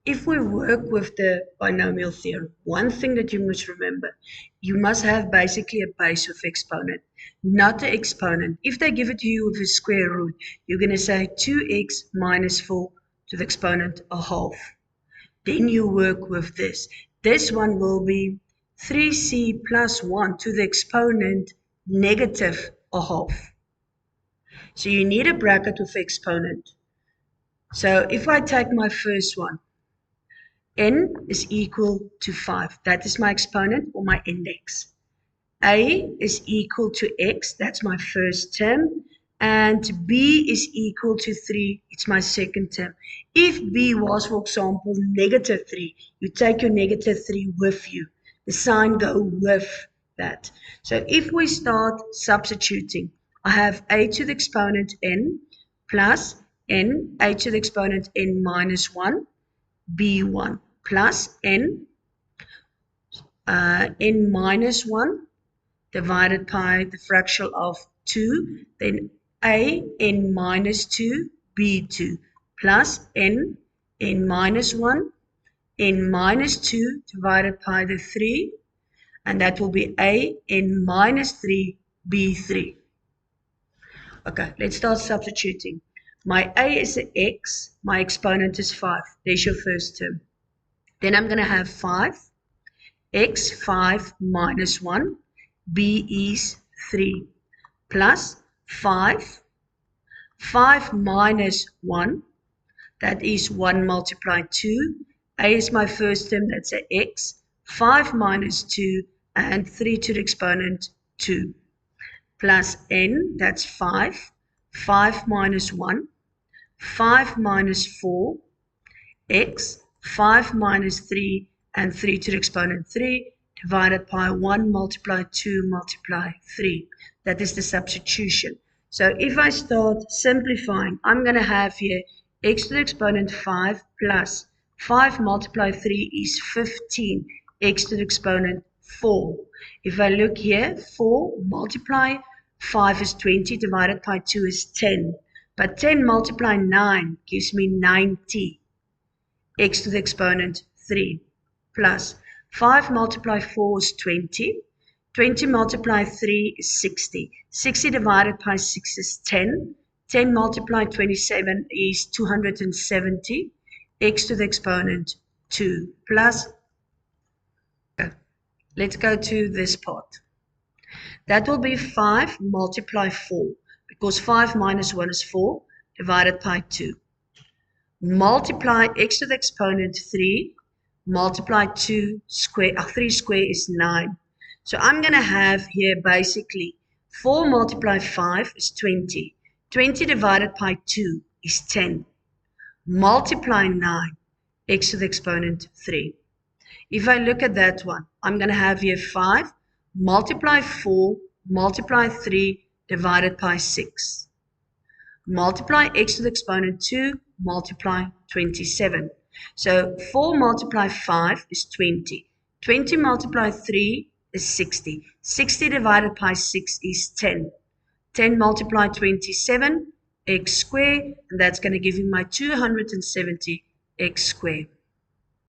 If we work with the binomial theorem, one thing that you must remember, you must have basically a base of exponent, not the exponent. If they give it to you with a square root, you're going to say 2x minus 4 to the exponent a half. Then you work with this. This one will be 3c plus 1 to the exponent negative a half. So you need a bracket with exponent. So if I take my first one, n is equal to 5. That is my exponent or my index. A is equal to x. That's my first term. And b is equal to 3. It's my second term. If b was, for example, negative 3, you take your negative 3 with you. The sign go with that. So if we start substituting, I have a to the exponent n plus n, a to the exponent n minus 1, b1 plus n minus 1 divided by the fraction of 2, then a n minus 2 b2 plus n minus 1 n minus 2 divided by the 3, and that will be a n minus 3 b3. Okay, let's start substituting. My a is an x, my exponent is 5. There's your first term. Then I'm going to have 5, x 5 minus 1, b is 3, plus 5 minus 1, that is 1 multiplied 2, a is my first term, that's a x, 5 minus 2, and 3 to the exponent 2, plus n, that's 5 minus 1, 5 minus 4, x, 5 minus 3, and 3 to the exponent 3, divided by 1 multiply 2 multiply 3. That is the substitution. So if I start simplifying, I'm going to have here x to the exponent 5 plus 5 multiply 3 is 15, x to the exponent 4. If I look here, 4 multiply 5 is 20, divided by 2 is 10. But 10 multiply 9 gives me 90, x to the exponent 3, plus 5 multiply 4 is 20. 20 multiply 3 is 60. 60 divided by 6 is 10. 10 multiply 27 is 270. X to the exponent 2 plus. Let's go to this part. That will be 5 multiply 4, because 5 minus 1 is 4, divided by 2. Multiply x to the exponent 3, multiply 2 square, 3 square is 9. So I'm going to have here basically 4 multiply 5 is 20. 20 divided by 2 is 10. Multiply 9, x to the exponent 3. If I look at that one, I'm going to have here 5 multiply 4 multiply 3 divided by 6. Multiply x to the exponent 2 multiply 27. So 4 multiply 5 is 20. 20 multiply 3 is 60. 60 divided by 6 is 10. 10 multiply 27, x squared, and that's going to give you my 270 x squared.